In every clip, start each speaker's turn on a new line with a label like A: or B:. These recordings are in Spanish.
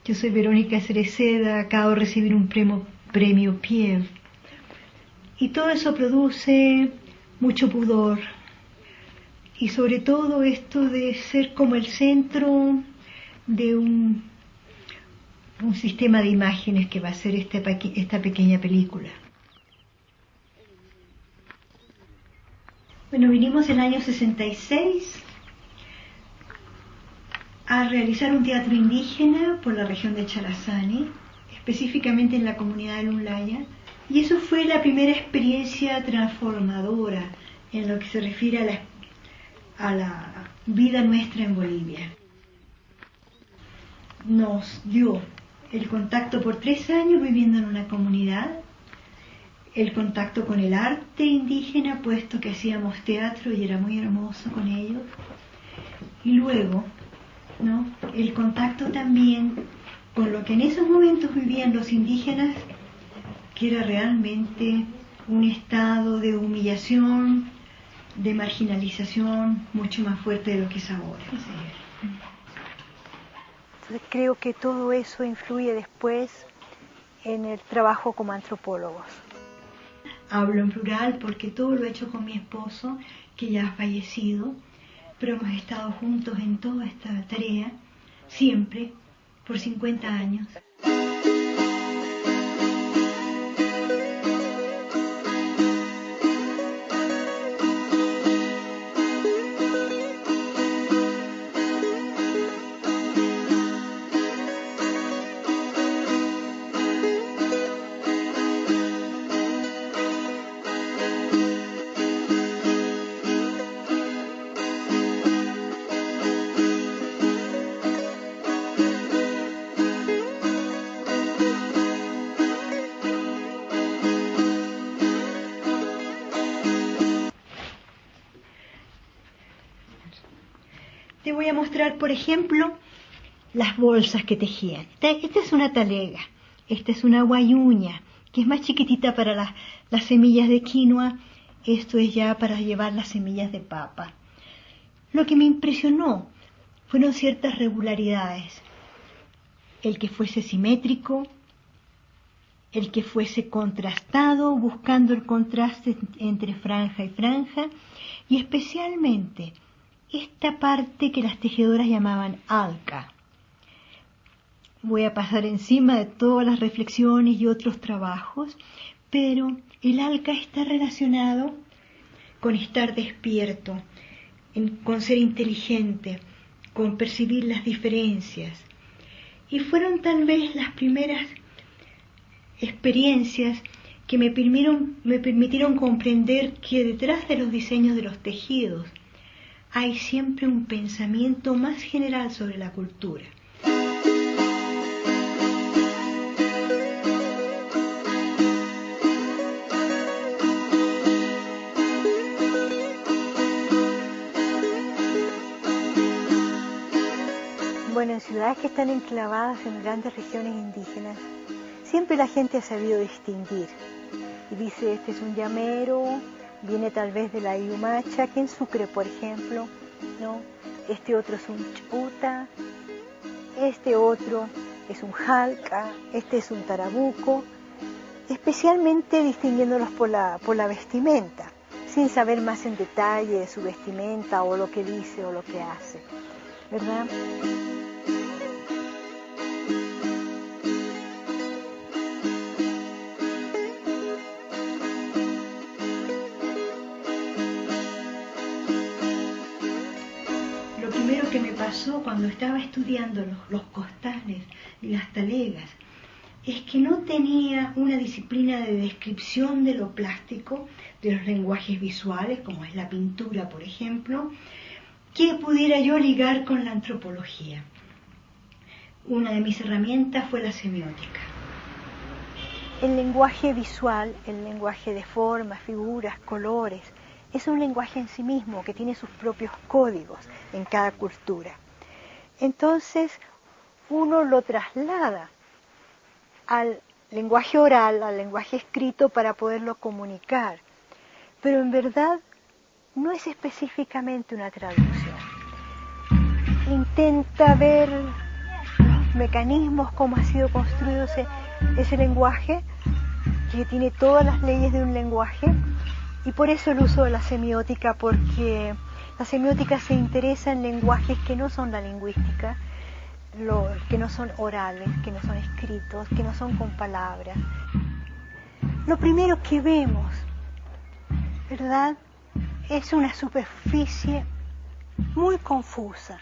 A: Yo soy Verónica Cereceda, acabo de recibir un premio Pierre. Y todo eso produce mucho pudor. Y sobre todo esto de ser como el centro de un sistema de imágenes que va a ser esta pequeña película. Bueno, vinimos en el año 66 a realizar un teatro indígena por la región de Charazani, específicamente en la comunidad de Lunlaya, y eso fue la primera experiencia transformadora en lo que se refiere a la vida nuestra en Bolivia. Nos dio el contacto por 3 años viviendo en una comunidad, el contacto con el arte indígena, puesto que hacíamos teatro y era muy hermoso con ellos, y luego, ¿no?, el contacto también con lo que en esos momentos vivían los indígenas, que era realmente un estado de humillación, de marginalización mucho más fuerte de lo que es ahora.
B: Entonces creo que todo eso influye después en el trabajo como antropólogos.
A: Hablo en plural porque todo lo he hecho con mi esposo, que ya ha fallecido, pero hemos estado juntos en toda esta tarea, siempre, por 50 años. Te voy a mostrar, por ejemplo, las bolsas que tejían. Esta es una talega, esta es una guayuña, que es más chiquitita para las semillas de quinoa, esto es ya para llevar las semillas de papa. Lo que me impresionó fueron ciertas regularidades, el que fuese simétrico, el que fuese contrastado, buscando el contraste entre franja y franja, y especialmente esta parte que las tejedoras llamaban alca. Voy a pasar encima de todas las reflexiones y otros trabajos, pero el alca está relacionado con estar despierto, con ser inteligente, con percibir las diferencias. Y fueron tal vez las primeras experiencias que me permitieron comprender que detrás de los diseños de los tejidos hay siempre un pensamiento más general sobre la cultura.
B: Bueno, en ciudades que están enclavadas en grandes regiones indígenas, siempre la gente ha sabido distinguir. Y dice, este es un llamero, viene tal vez de la Yumacha, que en Sucre, por ejemplo, ¿no? Este otro es un chuta, este otro es un jalca, este es un tarabuco, especialmente distinguiéndolos por la vestimenta, sin saber más en detalle de su vestimenta o lo que dice o lo que hace, ¿verdad?
A: Que me pasó cuando estaba estudiando los costales y las talegas es que no tenía una disciplina de descripción de lo plástico, de los lenguajes visuales, como es la pintura, por ejemplo, que pudiera yo ligar con la antropología. Una de mis herramientas fue la semiótica.
B: El lenguaje visual, el lenguaje de formas, figuras, colores, es un lenguaje en sí mismo que tiene sus propios códigos en cada cultura. Entonces, uno lo traslada al lenguaje oral, al lenguaje escrito para poderlo comunicar. Pero en verdad no es específicamente una traducción. Intenta ver mecanismos, cómo ha sido construido ese lenguaje, que tiene todas las leyes de un lenguaje, y por eso el uso de la semiótica, porque la semiótica se interesa en lenguajes que no son la lingüística, que no son orales, que no son escritos, que no son con palabras. Lo primero que vemos, ¿verdad?, es una superficie muy confusa,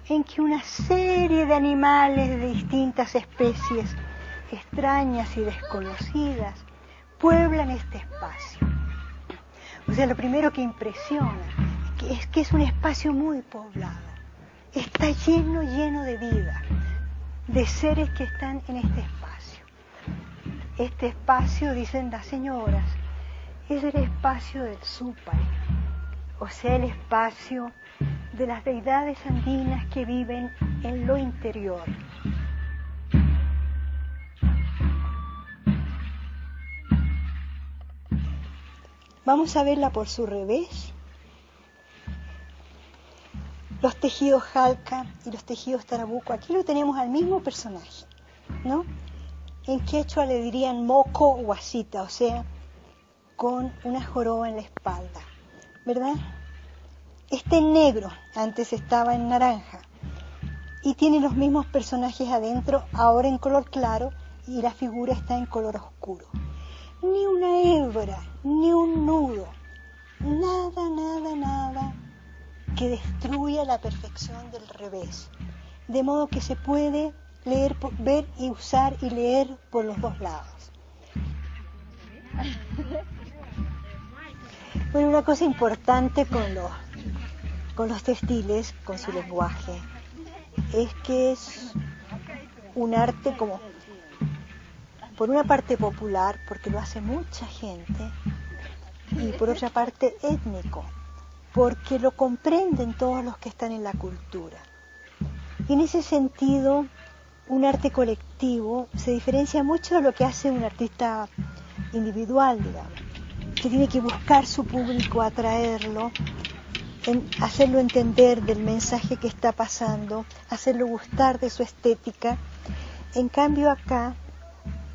B: en que una serie de animales de distintas especies, extrañas y desconocidas, pueblan este espacio. O sea, lo primero que impresiona es que es un espacio muy poblado. Está lleno de vida, de seres que están en este espacio. Este espacio, dicen las señoras, es el espacio del Súpari, o sea, el espacio de las deidades andinas que viven en lo interior. Vamos a verla por su revés. Los tejidos Jalca y los tejidos Tarabuco, aquí lo tenemos al mismo personaje, ¿no? En quechua le dirían moco guasita, o sea, con una joroba en la espalda, ¿verdad? Está en negro, antes estaba en naranja, y tiene los mismos personajes adentro, ahora en color claro, y la figura está en color oscuro. Ni una hebra, ni un nudo, nada que destruya la perfección del revés, de modo que se puede leer, ver y usar y leer por los dos lados. Bueno, una cosa importante con los textiles, con su lenguaje, es que es un arte como, por una parte popular, porque lo hace mucha gente, y por otra parte étnico, porque lo comprenden todos los que están en la cultura. Y en ese sentido, un arte colectivo se diferencia mucho de lo que hace un artista individual, digamos, que tiene que buscar su público, atraerlo, hacerlo entender del mensaje que está pasando, hacerlo gustar de su estética. En cambio acá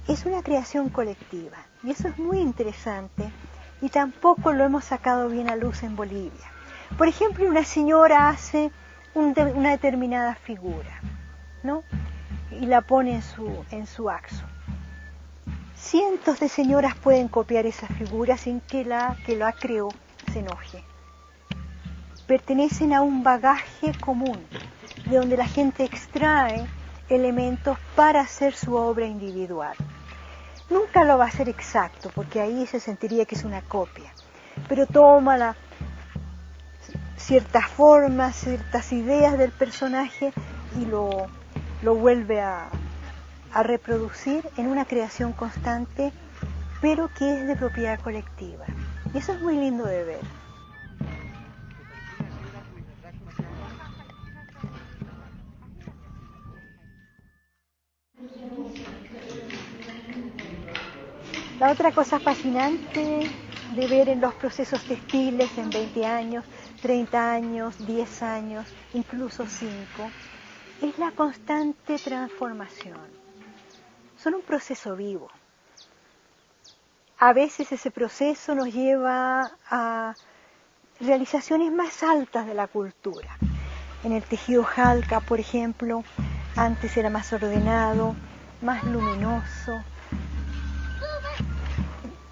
B: es una creación colectiva, y eso es muy interesante, y tampoco lo hemos sacado bien a luz en Bolivia. Por ejemplo, una señora hace una determinada figura, ¿no?, y la pone en su axo. Cientos de señoras pueden copiar esa figura sin que la creó se enoje. Pertenecen a un bagaje común, de donde la gente extrae elementos para hacer su obra individual. Nunca lo va a hacer exacto, porque ahí se sentiría que es una copia, pero toma ciertas formas, ciertas ideas del personaje y lo vuelve a reproducir en una creación constante, pero que es de propiedad colectiva. Y eso es muy lindo de ver. La otra cosa fascinante de ver en los procesos textiles en 20 años, 30 años, 10 años, incluso 5, es la constante transformación. Son un proceso vivo. A veces ese proceso nos lleva a realizaciones más altas de la cultura. En el tejido Jalca, por ejemplo, antes era más ordenado, más luminoso,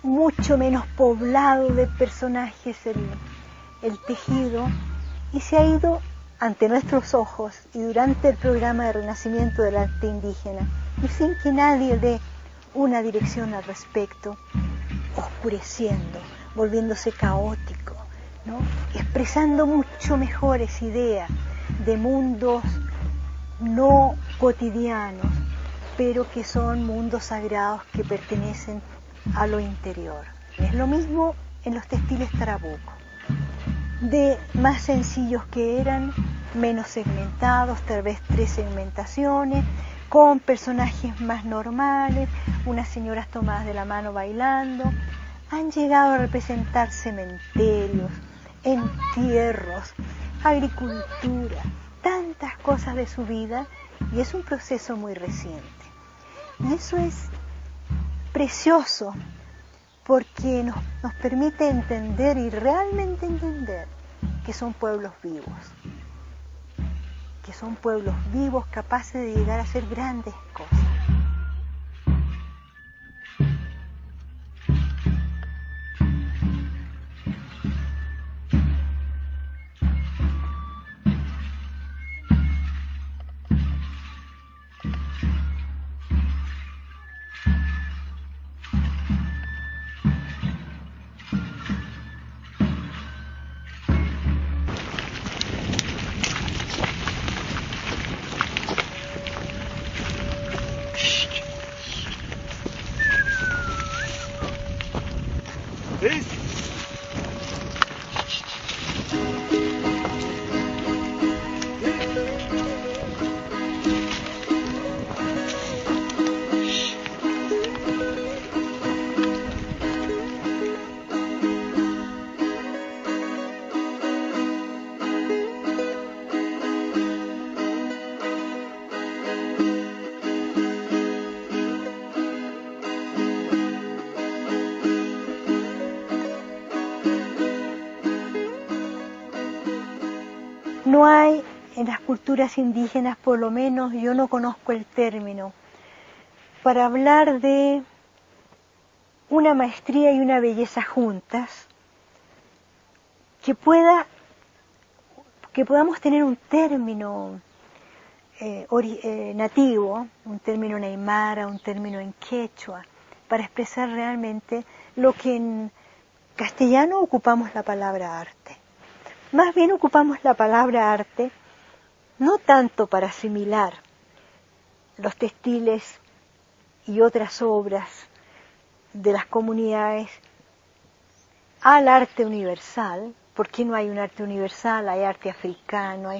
B: mucho menos poblado de personajes el tejido, y se ha ido ante nuestros ojos y durante el programa de renacimiento del arte indígena, y sin que nadie dé una dirección al respecto, oscureciendo, volviéndose caótico, ¿no?, expresando mucho mejores ideas de mundos no cotidianos, pero que son mundos sagrados que pertenecen a lo interior. Es lo mismo en los textiles Tarabuco, de más sencillos que eran, menos segmentados, tal vez 3 segmentaciones, con personajes más normales, unas señoras tomadas de la mano bailando, han llegado a representar cementerios, entierros, agricultura, tantas cosas de su vida y es un proceso muy reciente. Y eso es precioso porque nos permite entender y realmente entender que son pueblos vivos capaces de llegar a hacer grandes cosas. No hay en las culturas indígenas, por lo menos yo no conozco el término, para hablar de una maestría y una belleza juntas, que podamos tener un término nativo, un término en aymara, un término en quechua, para expresar realmente lo que en castellano ocupamos la palabra arte. Más bien ocupamos la palabra arte no tanto para asimilar los textiles y otras obras de las comunidades al arte universal, porque no hay un arte universal, hay arte africano,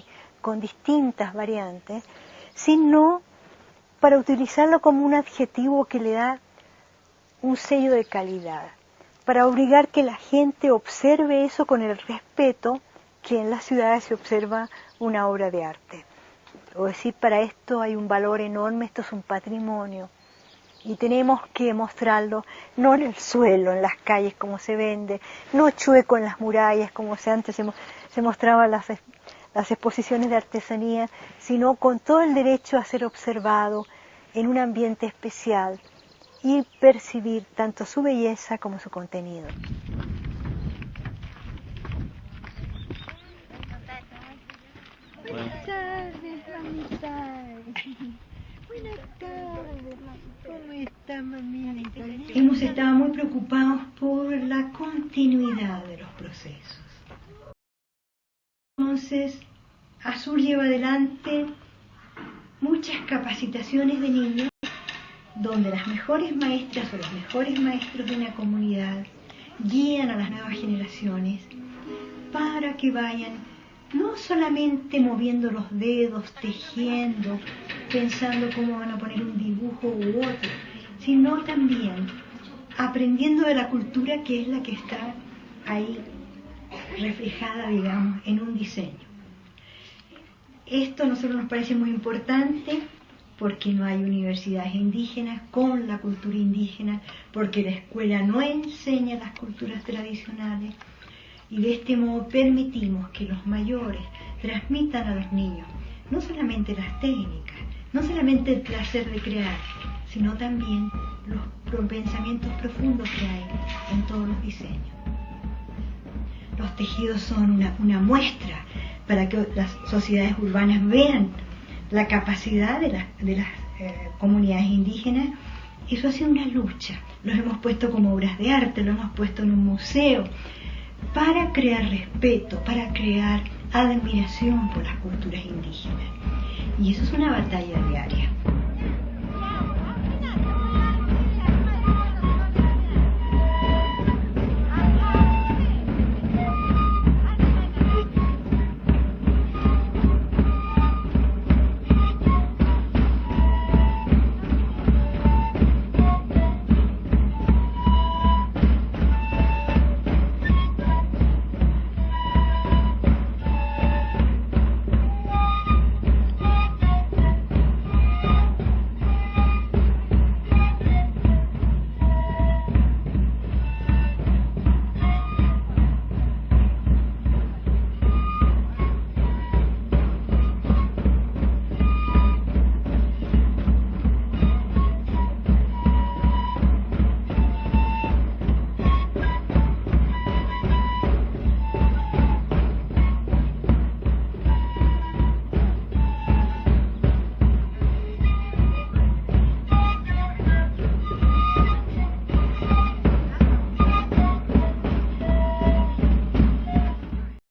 B: con distintas variantes, sino para utilizarlo como un adjetivo que le da un sello de calidad, para obligar que la gente observe eso con el respeto que en las ciudades se observa una obra de arte. O decir, para esto hay un valor enorme, esto es un patrimonio, y tenemos que mostrarlo no en el suelo, en las calles como se vende, no chueco en las murallas como antes se mostraban las exposiciones de artesanía, sino con todo el derecho a ser observado en un ambiente especial y percibir tanto su belleza como su contenido.
A: Buenas tardes, mamita. Buenas tardes. ¿Cómo está, mamita? Hemos estado muy preocupados por la continuidad de los procesos. Entonces, Azur lleva adelante muchas capacitaciones de niños donde las mejores maestras o los mejores maestros de una comunidad guían a las nuevas generaciones para que vayan no solamente moviendo los dedos, tejiendo, pensando cómo van a poner un dibujo u otro, sino también aprendiendo de la cultura que es la que está ahí reflejada, digamos, en un diseño. Esto a nosotros nos parece muy importante porque no hay universidades indígenas con la cultura indígena, porque la escuela no enseña las culturas tradicionales, y de este modo permitimos que los mayores transmitan a los niños no solamente las técnicas, no solamente el placer de crear, sino también los pensamientos profundos que hay en todos los diseños. Los tejidos son una muestra para que las sociedades urbanas vean la capacidad de las comunidades indígenas. Eso ha sido una lucha. Los hemos puesto como obras de arte, lo hemos puesto en un museo, para crear respeto, para crear admiración por las culturas indígenas. Y eso es una batalla